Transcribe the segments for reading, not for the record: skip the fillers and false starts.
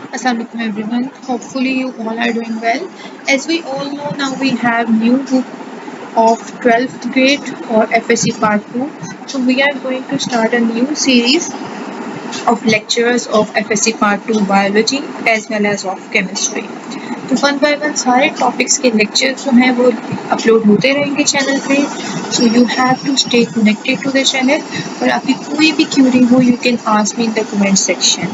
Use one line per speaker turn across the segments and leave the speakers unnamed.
Assalamualaikum everyone. Hopefully you all are doing well. As we all know now we have new book of 12th grade or FSC part 2. So we are going to start a new series of lectures of FSC part 2 biology as well as of chemistry. तो one by one सारे topics के lectures जो हैं वो upload होते रहेंगे channel पे. So you have to stay connected to the channel. और आपकी कोई भी क्यूरी हो you can ask me in the comment section.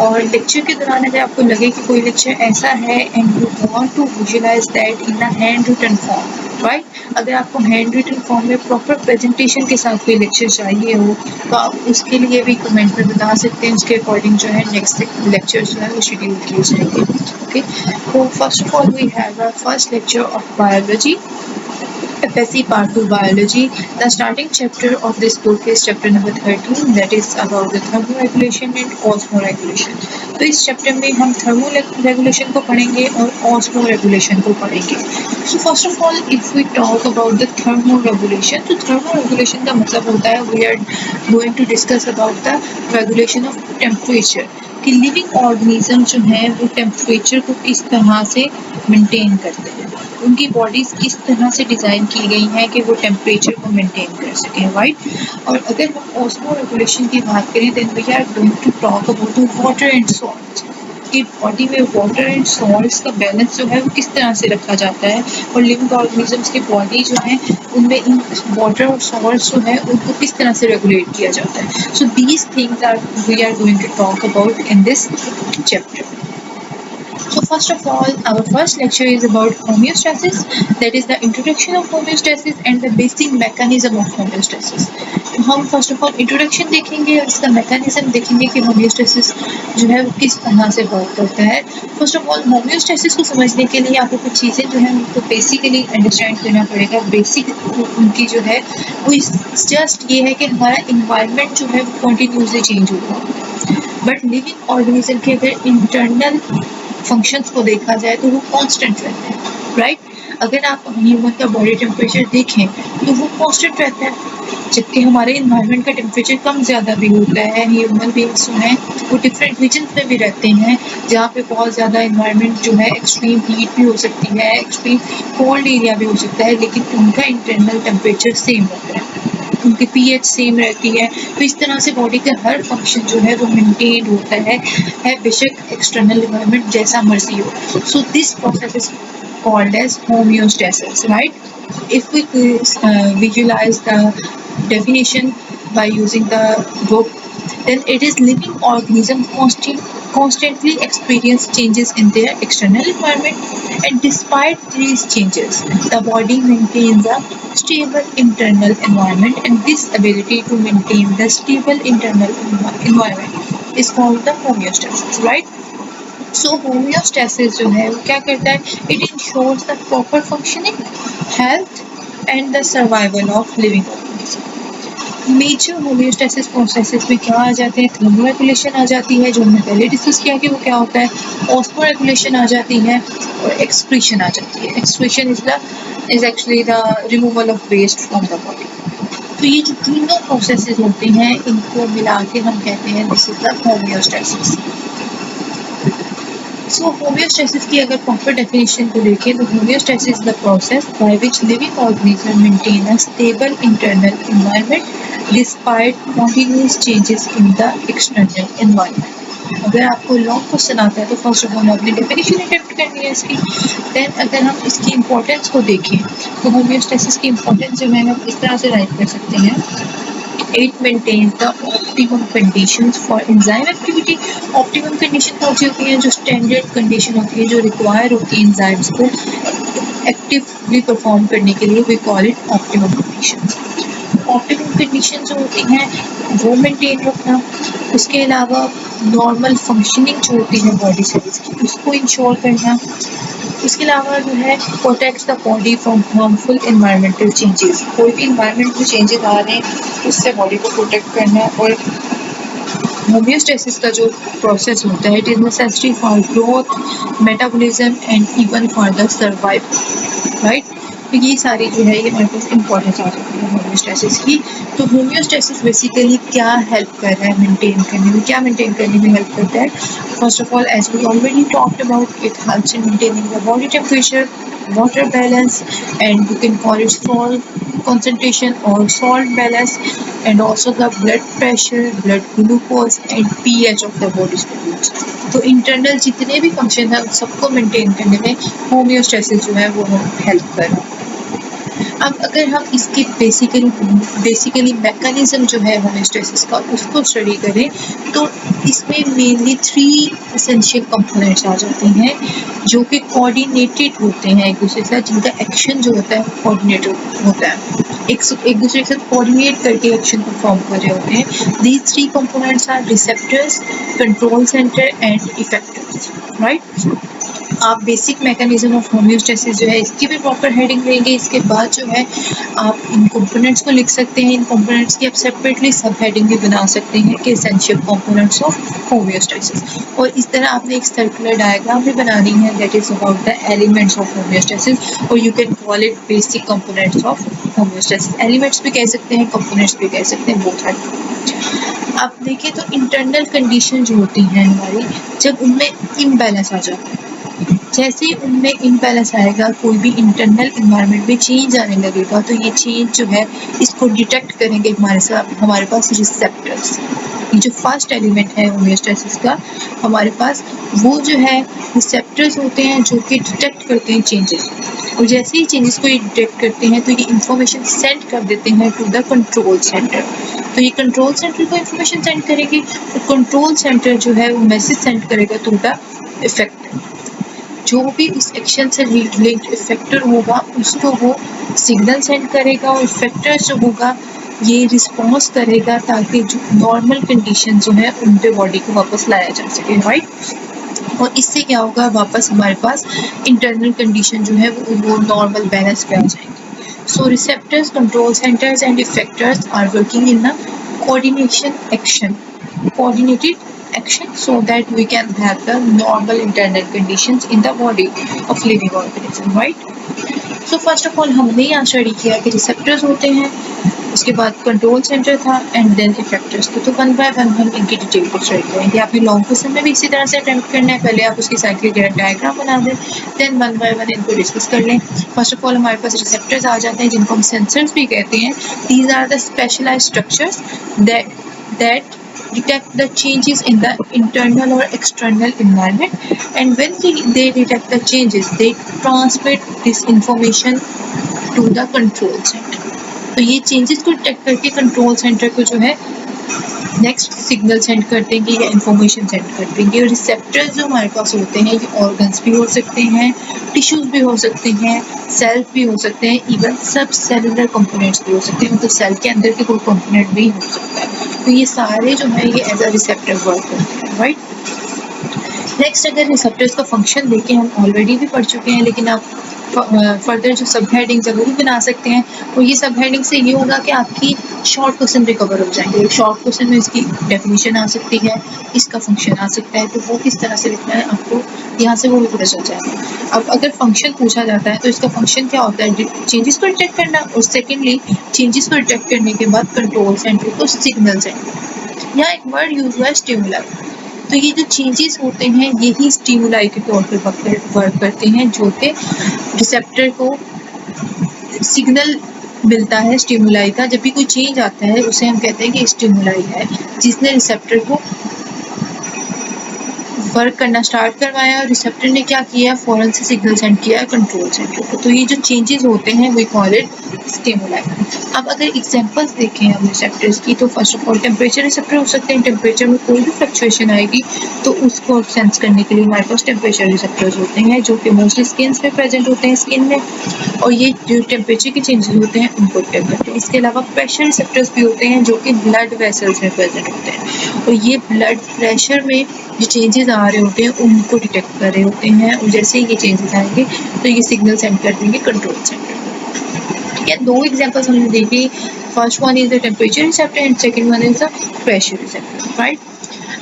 और लेक्चर के दौरान अगर आपको लगे कि कोई लेक्चर ऐसा है and you want to visualise that in the hand written form, right, अगर आपको हैंड रिटन फॉर्म में प्रॉपर प्रेजेंटेशन के साथ कोई लेक्चर चाहिए हो तो आप उसके लिए भी कमेंट में बता सकते हैं. उसके अकॉर्डिंग जो है नेक्स्ट लेक्चर जो है वो शेड्यूल किए जाएंगे. ओके, तो first of all we have our first lecture of biology, FSC part 2 biology. The starting chapter of this book is chapter number 13, that is about the thermoregulation and osmoregulation. तो इस chapter में हम thermoregulation को पढ़ेंगे और osmoregulation को पढ़ेंगे. So first of all if we talk about the thermoregulation, तो थर्मोरेगुलेशन का मतलब होता है we are going to discuss about the regulation of temperature, कि लिविंग ऑर्गेनिज्म जो है वो टेम्परेचर को किस तरह से मेंटेन करते हैं, उनकी बॉडीज किस तरह से डिज़ाइन की गई हैं कि वो टेम्परेचर को मेंटेन कर सकें, राइट. और अगर हम ऑस्मो रेगुलेशन की बात करें then we are going to talk about the water and salt, कि बॉडी में वाटर एंड सॉल्ट्स का बैलेंस जो है वो किस तरह से रखा जाता है और लिविंग ऑर्गेनिजम्स की बॉडी जो है उनमें इन वाटर और सॉल्ट्स जो है उनको किस तरह से रेगुलेट किया जाता है. So these things are we are going to talk about in this chapter. So first of all, our first lecture is about homeostasis, that is the introduction of homeostasis and the basic mechanism of homeostasis. तो हम first of all introduction देखेंगे और इसका mechanism देखेंगे कि homeostasis जो है वो किस तरह से वर्क करता है. First of all homeostasis को समझने के लिए आपको कुछ चीज़ें जो है उनको basically understand करना पड़ेगा. Basic उनकी जो है वो just ये है कि हमारा environment जो है वो continuously change होगा, बट लिविंग ऑर्गेनिज्म के अगर इंटरनल फंक्शंस को देखा जाए तो वो कांस्टेंट रहते हैं, राइट. अगर आप ह्यूमन का बॉडी टेम्परेचर देखें तो वो कांस्टेंट रहता है, जबकि हमारे इन्वायरमेंट का टेम्परेचर कम ज़्यादा भी होता है. ह्यूमन बीइंग्स जो हैं वो डिफरेंट रीजन में भी रहते हैं जहाँ पे बहुत ज़्यादा इन्वायरमेंट जो है एक्सट्रीम हीट भी हो सकती है, एक्सट्रीम कोल्ड एरिया भी हो सकता है, लेकिन उनका इंटरनल टेम्परेचर सेम रहता है, उनकी पीएच सेम रहती है. तो इस तरह से बॉडी का हर फंक्शन जो है वो मेंटेन होता है बेशक एक्सटर्नल एनवायरनमेंट जैसा मर्जी हो. So this process is called as homeostasis, right. If we visualize the definition by using the book, then it is living organism constantly experience changes in their external environment, and despite these changes the body maintains a stable internal environment, and this ability to maintain the stable internal environment is called the homeostasis, right. So homeostasis जो है वो क्या करता है, it ensures the proper functioning, health and the survival of living organism. Major homeostasis processes में क्या आ जाते हैं, थर्मोरेगुलेशन आ जाती है जो हमने पहले डिस्कस किया कि वो क्या होता है, ऑस्मोरेगुलेशन आ जाती है और एक्सक्रीशन आ जाती है. Excretion is actually the removal of waste from the body. तो ये जो तीनों प्रोसेसेस होते हैं इनको मिला के हम कहते हैं this is the homeostasis. So homeostasis की अगर प्रॉपर डेफिनेशन को देखें तो homeostasis is the process by which living organism maintain a stable internal environment despite continuous changes in the external environment. अगर आपको लॉन्ग क्वेश्चन आता है तो फर्स्ट ऑफ ऑल आपने डेफिनेशन अटेम्प्ट करनी है इसकी. देन अगर हम इसकी इंपॉर्टेंस को देखें तो होम्योस्टेसिस की इंपॉर्टेंस जो है हम इस तरह से राइट कर सकते हैं, it maintains the optimum conditions for enzyme activity. optimum condition कौन सी होती हैं, जो standard condition होती है जो require होती है enzymes को actively perform करने के लिए, we call it optimum conditions. optimum conditions जो होती हैं वो maintain रखना, उसके अलावा normal functioning जो होती है body cells की उसको ensure करना, इसके अलावा जो है protects the body from harmful environmental changes. कोई भी इन्वायरमेंट में चेंजेस आ रहे हैं उससे बॉडी को प्रोटेक्ट करना. और होम्योस्टेसिस का जो प्रोसेस होता है it is necessary for growth, metabolism and even for the survival, right. तो ये सारी जो है ये हमारे पास इंपॉर्टेंस आ जाती है होम्योस्टेसिस की. तो होम्योस्टेसिस बेसिकली क्या हेल्प कर रहा है मेंटेन करने में, क्या मेंटेन करने में हेल्प करता है? First of all, as we already talked about, it helps in maintaining the body temperature, water balance, and you can call it salt concentration or salt balance, and also the blood pressure, blood glucose and pH of the body fluids. तो internal जितने भी function है उन सबको maintain करने में homeostasis जो है वो हेल्प कर रहा है। अब अगर हम इसके बेसिकली मैकेनिज्म जो है होम्योस्टेसिस का उसको स्टडी करें तो इसमें मेनली 3 एसेंशियल कंपोनेंट्स आ जाते हैं जो कि कोऑर्डिनेटेड होते हैं एक दूसरे के साथ, जिनका एक्शन जो होता है कोऑर्डिनेटेड होता है, एक दूसरे के साथ कोऑर्डिनेट करके एक्शन परफॉर्म कर रहे होते हैं। These 3 components are receptors, control centre and effectors, right. आप बेसिक मैकेनिज्म ऑफ होम्योस्टेसिस जो है इसकी भी प्रॉपर हेडिंग लेंगे। इसके बाद जो है आप इन कंपोनेंट्स को लिख सकते हैं, इन कंपोनेंट्स की आप सेपरेटली सब हेडिंग भी बना सकते हैं कि एसेंशियल कंपोनेंट्स ऑफ होम्योस्टेसिस। और इस तरह आपने एक सर्कुलर डायग्राम भी बनानी है that is about the elements of homeostasis, और you can call it basic components of homeostasis. Elements भी कह सकते हैं, कंपोनेंट्स भी कह सकते हैं, बोथ आर। आप देखिए तो इंटरनल कंडीशन जो होती हैं हमारी, जब उनमें इम्बैलेंस आ जाता है, जैसे ही उनमें इम्बैलेंस आएगा, कोई भी इंटरनल इन्वायरमेंट में चेंज आने लगेगा, तो ये चेंज जो है इसको डिटेक्ट करेंगे हमारे पास रिसेप्टर्स। ये जो फर्स्ट एलिमेंट है होम्योस्टेसिस का हमारे पास, वो जो है रिसेप्टर्स होते हैं जो कि डिटेक्ट करते हैं चेंजेस, और जैसे ही चेंजेस को ये डिटेक्ट करते हैं तो ये इंफॉर्मेशन सेंड कर देते हैं टू द कंट्रोल सेंटर। तो ये कंट्रोल सेंटर को इंफॉर्मेशन सेंड करेगी, तो कंट्रोल सेंटर जो है वो मैसेज सेंड करेगा टू द इफेक्टर। जो भी उस एक्शन से लिंक्ड इफेक्टर होगा उसको वो सिग्नल सेंड करेगा, और इफेक्टर जो होगा ये रिस्पॉन्स करेगा ताकि जो नॉर्मल कंडीशन जो है उन पे बॉडी को वापस लाया जा सके, राइट। और इससे क्या होगा, वापस हमारे पास इंटरनल कंडीशन जो है वो नॉर्मल बैलेंस पे आ जाएगी। So receptors, control centres and effectors are working in a coordinated action so that we can have the normal internal conditions in the body of living organism, right? So first of all हमने यहाँ study किया कि receptors होते हैं, उसके बाद control centre था and then effectors. तो वन बाय वन हम इनकी डिटेल को स्टडी करेंगे। आपने लॉन्ग क्वेश्चन में भी इसी तरह से अटेम्प्ट करना है, पहले आप उसकी साइक्लिक डायग्राम बना दें, देन वन बाय वन इनको डिस्कस कर लें। फर्स्ट ऑफ ऑल हमारे पास रिसेप्टर्स आ जाते हैं जिनको हम सेंसर्स भी कहते हैं। These are the specialised structures that detect the changes in the internal or external environment, and when they detect the changes they transmit this information to the control center। तो ये changes को detect करके control centre को जो है next signal send कर देंगे या इंफॉर्मेशन सेंड कर देंगे। और रिसेप्टर्स जो हमारे पास होते हैं ये ऑर्गन्स भी हो सकते हैं, टिश्यूज भी हो सकते हैं, सेल्स भी हो सकते हैं, इवन सब सेलुलर कंपोनेंट्स भी हो सकते हैं, मतलब सेल के अंदर के कोई कंपोनेंट भी हो सकता है। तो ये सारे जो है ये एज अ रिसेप्टर वर्क करते हैं, राइट। नेक्स्ट अगर रिसेप्टर्स का फंक्शन देखें, हम ऑलरेडी भी पढ़ चुके हैं, लेकिन आप फर्दर जो सब हेडिंग्स वो भी बना सकते हैं। और ये सब हेडिंग से ये होगा कि आपकी शॉर्ट क्वेश्चन भी कवर हो जाएंगे। शॉर्ट क्वेश्चन में इसकी डेफिनेशन आ सकती है, इसका फंक्शन आ सकता है, तो वो किस तरह से लिखना है आपको यहाँ से वो भी पता चल जाएगा। अब अगर फंक्शन पूछा जाता है तो इसका फंक्शन क्या होता है, चेंजेस को डिटेक्ट करना, और सेकेंडली चेंजेस को डिटेक्ट करने के बाद कंट्रोल सेंटर को सिग्नल सेंड करना। यहाँ एक वर्ड यूज हुआ है स्टिमुलाई। तो ये जो चेंजेस होते हैं यही स्टिमुलाई के तौर पर वर्क करते हैं, जो कि रिसेप्टर को सिग्नल मिलता है स्टिमुलाई का। जब भी कोई चेंज आता है उसे हम कहते हैं कि स्टिमुलाई है, जिसने रिसेप्टर को वर्क करना स्टार्ट करवाया, और रिसेप्टर ने क्या किया, फौरन से सिग्नल सेंड किया कंट्रोल सेंटर को। तो ये जो चेंजेस होते हैं वी कॉल इट स्टिमुलाई। अब अगर एग्जांपल्स देखें हम रिसेप्टर्स की, तो first of all temperature receptor हो सकते हैं। टेम्परेचर में कोई भी फ्लक्चुएशन आएगी तो उसको सेंस करने के लिए हमारे पास टेम्परेचर रिसेप्टर्स होते हैं, जो कि मोस्टली स्किन पे प्रेजेंट होते हैं, स्किन में, और ये जो टेम्परेचर के चेंजेस होते हैं उनको डिटेक्ट करते हैं। इसके अलावा प्रेशर रिसेप्टर्स भी होते हैं जो कि ब्लड वेसल्स में प्रेजेंट होते हैं, और ये ब्लड प्रेशर में जो चेंजेस आ रहे होते हैं उनको डिटेक्ट कर रहे होते हैं, और जैसे ही ये चेंजेस आएंगे तो ये सिग्नल सेंड कर देंगे कंट्रोल सेंटर। ठीक है, 2 एग्जांपल्स हमने देखी। First one is the temperature receptor and second one is the pressure receptor, right.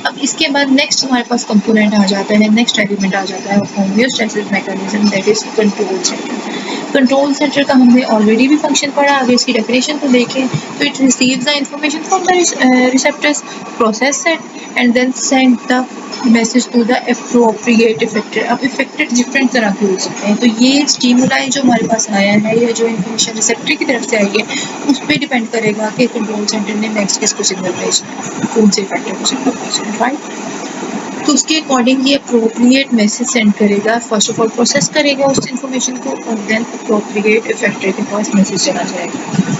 अब इसके बाद नेक्स्ट हमारे पास कंपोनेंट आ जाता है, नेक्स्ट एलिमेंट आ जाता है homeostasis mechanism, that is control centre. Control centre का हमने ऑलरेडी भी फंक्शन पढ़ा, अगर इसकी डेफिनेशन को देखें तो it receives the information from the receptors, process it and then send the message to the appropriate effector. अब इफेक्टर डिफरेंट तरह के हो सकते हैं, तो ये स्टिमुलाई जो हमारे पास आया है या जो इन्फॉर्मेशन रिसेप्टर की तरफ से आई है उस पर डिपेंड करेगा कि कंट्रोल सेंटर ने नेक्स्ट किसको सिग्नल भेजना है, कौन से इफेक्टर को सिग्नल भेजना है, राइट। तो उसके अकॉर्डिंग ये अप्रोप्रिएट मैसेज सेंड करेगा, फर्स्ट ऑफ ऑल प्रोसेस करेगा उस इन्फॉर्मेशन को और देन अप्रोप्रिएट इफेक्टर के पास मैसेज चला जाएगा।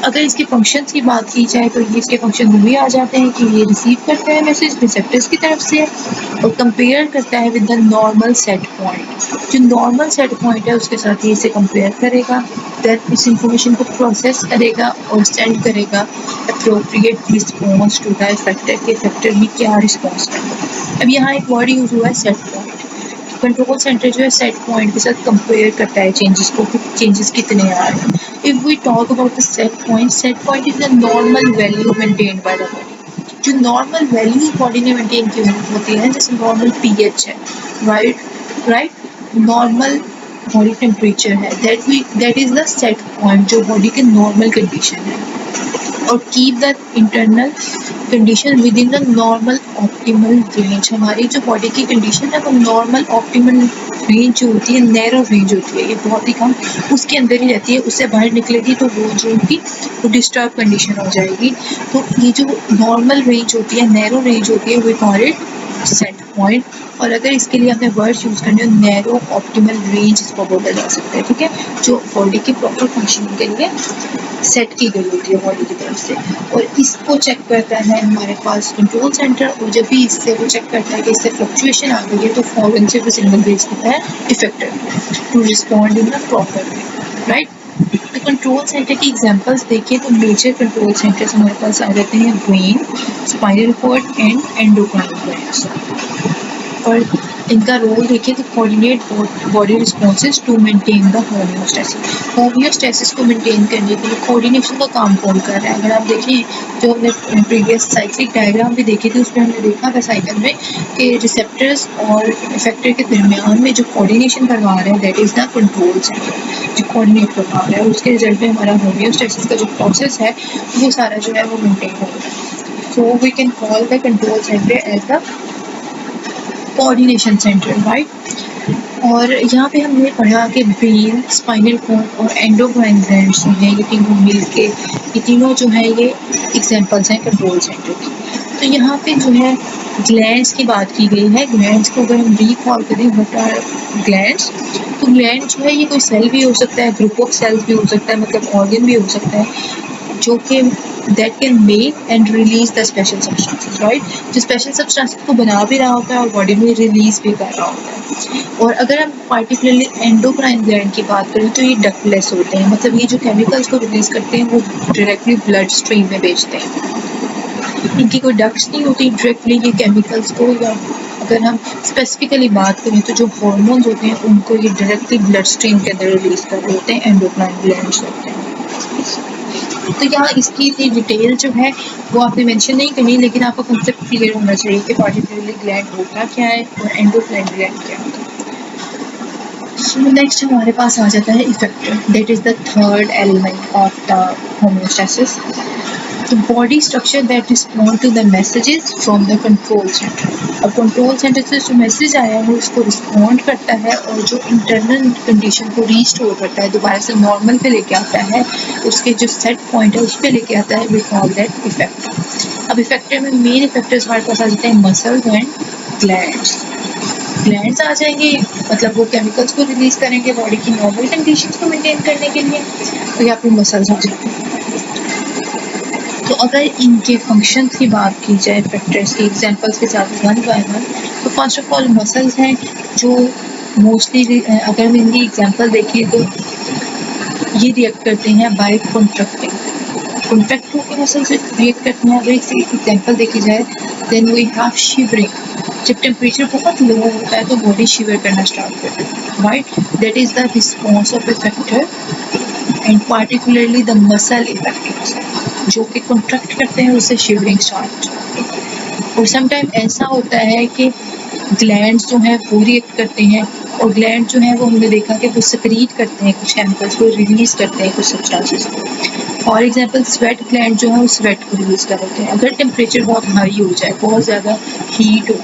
अगर इसके फंक्शंस की बात की जाए तो ये इसके फंक्शन वही आ जाते हैं कि ये रिसीव करता है मैसेज रिसेप्टर्स की तरफ से और कंपेयर करता है with the normal set point. जो नॉर्मल सेट पॉइंट है उसके साथ ये इसे कंपेयर करेगा, देन इस इंफॉर्मेशन को प्रोसेस करेगा और सेंड करेगा appropriate response to the effector के इफेक्टर में क्या रिस्पॉन्स करेगा। अब यहाँ एक वर्ड यूज हुआ है सेट पॉइंट। कंट्रोल सेंटर जो है सेट पॉइंट के साथ कंपेयर करता है चेंजेस को कि चेंजेस कितने आ रहे हैं। If we talk about the set point is the normal value maintained by the body. जो नॉर्मल वैल्यूज बॉडी ने मेंटेन की होती है, जैसे नॉर्मल पीएच है, राइट, नॉर्मल बॉडी टेम्परेचर है, that is the set point जो बॉडी के नॉर्मल कंडीशन है, और keep the internal condition within the normal optimal range. हमारी जो बॉडी की कंडीशन है वो नॉर्मल ऑप्टिमल रेंज जो होती है, नैरो रेंज होती है, ये बहुत ही कम उसके अंदर ही रहती है, उससे बाहर निकलेगी तो वो जो उनकी वो डिस्टर्ब कंडीशन हो जाएगी। तो ये जो नॉर्मल रेंज होती है, नैरो रेंज होती है, we call it set point. और अगर इसके लिए हमें वर्ड्स यूज़ करने हो, नैरो ऑप्टिमल रेंज इसको बोला जा सकता है, ठीक है, जो बॉडी के प्रॉपर फंक्शनिंग के लिए सेट की गई होती है बॉडी की तरफ से। और इसको चेक करता है हमारे पास कंट्रोल सेंटर, और जब भी इससे वो चेक करता है कि इससे फ्लक्चुएशन आ गई है तो फॉरन से वो सिग्नल भेज देता है effector to respond in the proper way, right. तो कंट्रोल सेंटर की एग्जांपल्स देखिए तो मेजर कंट्रोल सेंटर्स हमारे पास आ जाते हैं brain, spinal cord and endocrine glands. और इनका रोल देखिए तो coordinate body responses to maintain the homeostasis. Homeostasis को मेंटेन करने के लिए कोऑर्डिनेशन का काम कौन कर रहा है। अगर आप देखें जो हमने प्रीवियस साइक्लिक डायग्राम भी देखी थी उसमें हमने देखा था साइकिल में कि रिसेप्टर्स और इफेक्टर के दरमियान में जो कोऑर्डिनेशन करवा रहे हैं that is the control centre जो कोऑर्डिनेट करवा रहा है। उसके रिजल्ट में हमारा होमियोस्टेसिस का जो प्रोसेस है वो सारा जो है वो मेंटेन हो रहा है। So we can call the control centre as the coordination centre, right. और यहाँ पे हमने पढ़ा कि ब्रेन, स्पाइनल कॉर्ड और एंडोक्राइन ग्लैंड्स जो हैं ये तीनों मिलके ये तीनों जो है ये एग्जांपल्स हैं कंट्रोल सेंटर की। तो यहाँ पे जो है ग्लैंड्स की बात की गई है। ग्लैंड्स को अगर हम रिकॉल करें व्हाट आर ग्लैंड्स, तो ग्लैंड जो है ये कोई सेल भी हो सकता है, ग्रुप ऑफ सेल्स भी हो सकता है, मतलब ऑर्गन भी हो सकता है जो कि that can make and release the special substances, right? जो special substances को बना भी रहा होता है और बॉडी में रिलीज भी कर रहा होता है। और अगर हम पार्टिकुलरली एंडोक्राइन ग्लैंड की बात करें तो ये डक्टलेस होते हैं, मतलब ये जो केमिकल्स को रिलीज करते हैं वो डायरेक्टली ब्लड स्ट्रीम में भेजते हैं। इनकी कोई डक्ट्स नहीं होती डायरेक्टली ये केमिकल्स को, या अगर हम स्पेसिफिकली बात करें तो जो हार्मोन्स होते हैं उनको ये डायरेक्टली ब्लड स्ट्रीम के अंदर रिलीज कर रहे होते हैं, एंडोक्राइन ग्लैंड्स होते हैं। तो यहाँ इसकी डिटेल जो है वो आपने मेंशन नहीं करनी, लेकिन आपका कंसेप्ट क्लियर होना चाहिए कि पार्टिकुलरली ग्लैंड होता क्या है और एंडोक्राइन ग्लैंड क्या होता है। सो नेक्स्ट हमारे पास आ जाता है effector, that is the third element of the homeostasis, the body structure that respond to the messages from the control centre. अब कंट्रोल सेंटर से जो मैसेज आया है उसको रिस्पॉन्ड करता है और जो इंटरनल कंडीशन को रीस्टोर करता है, दोबारा से नॉर्मल पे लेके आता है, उसके जो सेट पॉइंट है उस पर लेके आता है, वी कॉल दैट इफेक्टर। अब इफेक्टर में मेन इफेक्टर्स हमारे पास आ जाते हैं मसल्स एंड ग्लैंड्स। ग्लैंड्स आ जाएंगे, मतलब वो केमिकल्स को रिलीज करेंगे बॉडी की नॉर्मल कंडीशंस को मेंटेन करने के लिए, तो यहाँ पे मसल्स आ जाते हैं। तो अगर इनके फंक्शंस की बात की जाए इफेक्टर्स की एग्जांपल्स के साथ वन बाय वन, तो फर्स्ट ऑफ ऑल मसल्स हैं जो मोस्टली अगर हम इनकी एग्जांपल देखिए तो ये रिएक्ट करते हैं बाय कॉन्ट्रैक्टिंग, कॉन्ट्रैक्ट होकर मसल्स रिएक्ट करते हैं। अगर इसकी एग्जांपल देखी जाए देन वी हैव शिवरिंग, जब टेम्परेचर बहुत लो होता है तो बॉडी शिवर करना स्टार्ट करती है, right, that is the response of effector and particularly the muscle effectors जो कि कॉन्ट्रैक्ट करते हैं उससे शिवरिंग स्टार्ट हो जाती है। और समटाइम ऐसा होता है कि ग्लैंड्स जो हैं वो रिएक्ट करते हैं, और ग्लैंड जो है वो हमने देखा कि वो सेक्रीट करते हैं कुछ केमिकल्स को, रिलीज करते हैं कुछ सब्सटेंसेस को। फॉर एग्जांपल स्वेट ग्लैंड जो है वो स्वेट को रिलीज कर देते हैं। अगर टेम्परेचर बहुत हाई हो जाए, बहुत ज़्यादा हीट हो,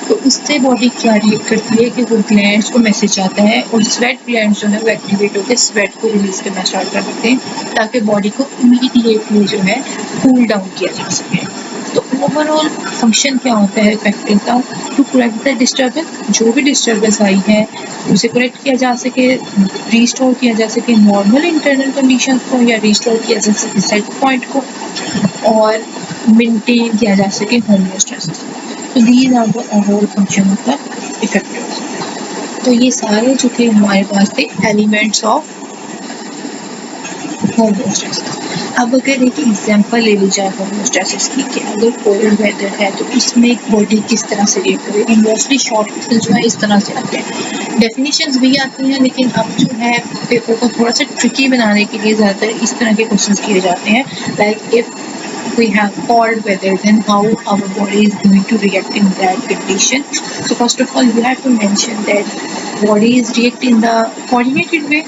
तो उससे बॉडी क्या रिएक्ट करती है कि वो ग्लैंड्स को मैसेज आता है और स्वेट ग्लैंड जो है वो एक्टिवेट होकर स्वेट को रिलीज करना स्टार्ट कर देते हैं, ताकि बॉडी को इमीडिएटली जो है कूल डाउन किया जा सके। तो ओवरऑल फंक्शन क्या होता है इफेक्टिव का, टू करेक्ट द डिस्टर्बेंस, जो भी डिस्टर्बेंस आई है उसे करेक्ट किया जा सके, रिस्टोर किया जा सके नॉर्मल इंटरनल कंडीशन को, या रिस्टोर किया जा सके सेट पॉइंट को, और मेंटेन किया जा सके होमियोस्टेसिस। तो these are the overall function of the effective. तो ये सारे जो थे हमारे पास थे एलिमेंट्स ऑफ होमोस्टेसिस। अब अगर एक एग्जांपल ले ली जाए होमोस्टेसिस की, कि अगर कोल्ड वेदर है तो इसमें बॉडी किस तरह से रिएक्ट करेगी, मोस्टली शॉर्ट क्वेश्चन जो है इस तरह से आते हैं, डेफिनेशंस भी आती हैं, लेकिन अब जो है पेपर को थोड़ा सा ट्रिकी बनाने के लिए ज़्यादातर इस तरह के क्वेश्चंस किए जाते हैं, like if we have cold weather, then how our body is going to react in that condition. So first of all you have to mention that body is react in the coordinated way.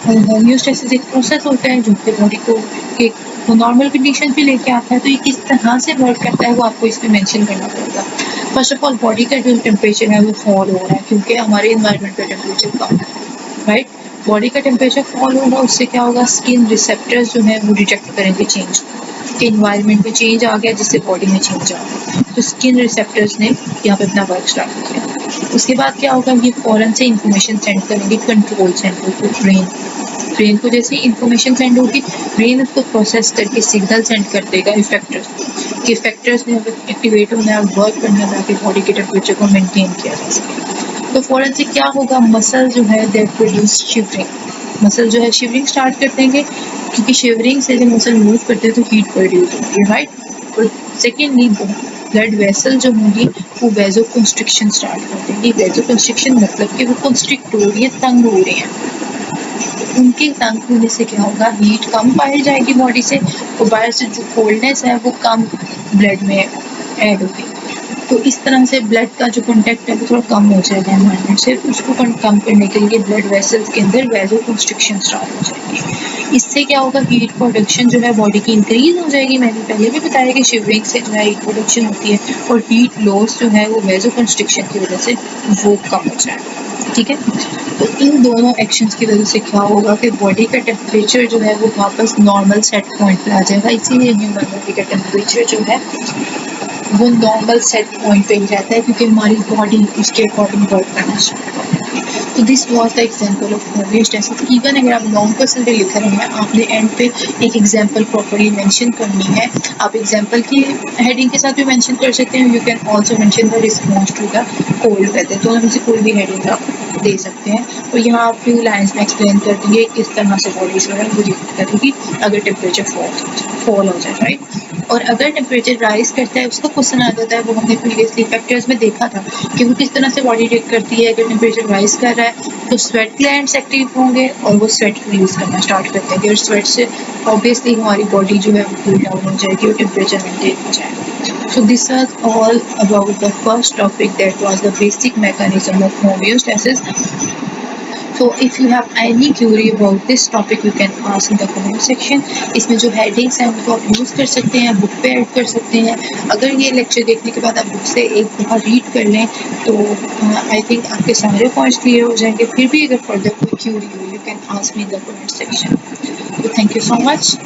Homeostasis एक process होता है जो कि body को एक normal condition पे लेके आता है। तो ये किस तरह से वर्क करता है वो आपको इसमें मेंशन करना पड़ेगा। फर्स्ट ऑफ ऑल बॉडी का जो टेम्परेचर है वो फॉल हो रहा है क्योंकि हमारे इन्वायरमेंट का टेम्परेचर कम है, राइट। बॉडी का टेम्परेचर फॉल होगा, उससे क्या होगा, स्किन रिसेप्टर्स जो है वो डिटेक्ट करेंगे चेंज, कि इन्वायरमेंट में चेंज आ गया जिससे बॉडी में चेंज आ गया। तो स्किन रिसेप्टर्स ने यहाँ पे अपना वर्क स्टार्ट किया। उसके बाद क्या होगा, ये फौरन से इंफॉर्मेशन सेंड करेंगे कंट्रोल सेंटर को, ब्रेन को। जैसे इंफॉर्मेशन सेंड होगी, ब्रेन उसको प्रोसेस करके सिग्नल सेंड कर देगा इफेक्टर्स को, कि इफेक्टर्स ने एक्टिवेट होना है और वर्क करना है ताकि बॉडी के टेम्परेचर को मेंटेन किया जा सके। तो फौरन से क्या होगा, मसल जो है दैट प्रोड्यूस शिवरिंग, मसल जो है शिवरिंग स्टार्ट कर देंगे, क्योंकि शिवरिंग से जब मसल मूव करते हैं तो हीट प्रोड्यूस होती है, राइट। और सेकेंडली ब्लड वेसल जो होंगी वो वेजो कंस्ट्रिक्शन स्टार्ट कर देंगी। वेजो कंस्ट्रिक्शन मतलब कि वो कंस्ट्रिक्ट हो रही है, तंग हो रही है। उनके तंग होने से क्या होगा, हीट कम पाई जाएगी बॉडी से, और बाहर से जो कोल्डनेस है वो कम ब्लड में ऐड होगी। तो इस तरह से ब्लड का जो कॉन्टैक्ट है वो थोड़ा कम हो जाएगा एनवायरनमेंट से। उसको कम करने के लिए ब्लड वेसल्स के अंदर वेजो कंस्ट्रिक्शन स्टार्ट हो जाएगी। इससे क्या होगा, हीट प्रोडक्शन जो है बॉडी की इंक्रीज हो जाएगी। मैंने पहले भी बताया कि शिवरिंग से जो है हीट प्रोडक्शन होती है, और हीट लॉस जो है वो वेजो कंस्ट्रिक्शन की वजह से वो कम हो जाएगा, ठीक है। तो इन दोनों एक्शंस की वजह से क्या होगा कि बॉडी का टेम्परेचर जो है वो वापस नॉर्मल सेट पॉइंट पे आ जाएगा। इसीलिए ह्यूमन बॉडी का टेम्परेचर जो है वो नॉर्मल सेट पॉइंट पे ही रहता है, क्योंकि हमारी बॉडी उसके अकॉर्डिंग वर्क करना स्टार्ट करती है। तो this was the example of homeostasis. Even अगर आप लॉन्ग क्वेश्चन पे लिख रहे हैं, आपने एंड पे एक एग्जांपल प्रॉपर्ली मेंशन करनी है। आप एग्जांपल की हेडिंग के साथ भी मेंशन कर सकते हैं। You can also mention the response to the cold weather, तो हम इसे कोई भी हेडिंग आप दे सकते हैं। और यहाँ आप फ्यू लाइन्स में एक्सप्लेन कर देंगे किस तरह से बॉडी जो है वो रिएक्ट करेगी अगर टेम्परेचर फॉल हो जाए, राइट। और अगर टेम्परेचर राइज करता है, उसका क्वेश्चन आ जाता है, वो हमने प्रीवियसली फैक्टर्स में देखा था कि वो किस तरह से बॉडी रिएक्ट करती है। अगर टेम्परेचर राइज कर रहा है तो स्वेट ग्लैंड्स एक्टिव होंगे और वो स्वेट रिलीज करना स्टार्ट कर देंगे, और स्वेट से ऑब्वियसली हमारी बॉडी जो है वो कूल डाउन हो जाएगी और टेम्परेचर मेंटेन हो जाएगा। So this was all about the first topic, that was the basic mechanism of homeostasis. So if you have any query about this topic, you can ask in the comment section. इसमें जो headings हैं उनको आप use कर सकते हैं, book पे add कर सकते हैं। अगर ये लेक्चर देखने के बाद आप बुक से एक दफ़ा रीड कर लें तो आई थिंक आपके सारे पॉइंट्स क्लियर हो जाएंगे। फिर भी अगर फर्दर कोई क्यूरी हो, you can ask me in the comment section. तो थैंक यू सो मच।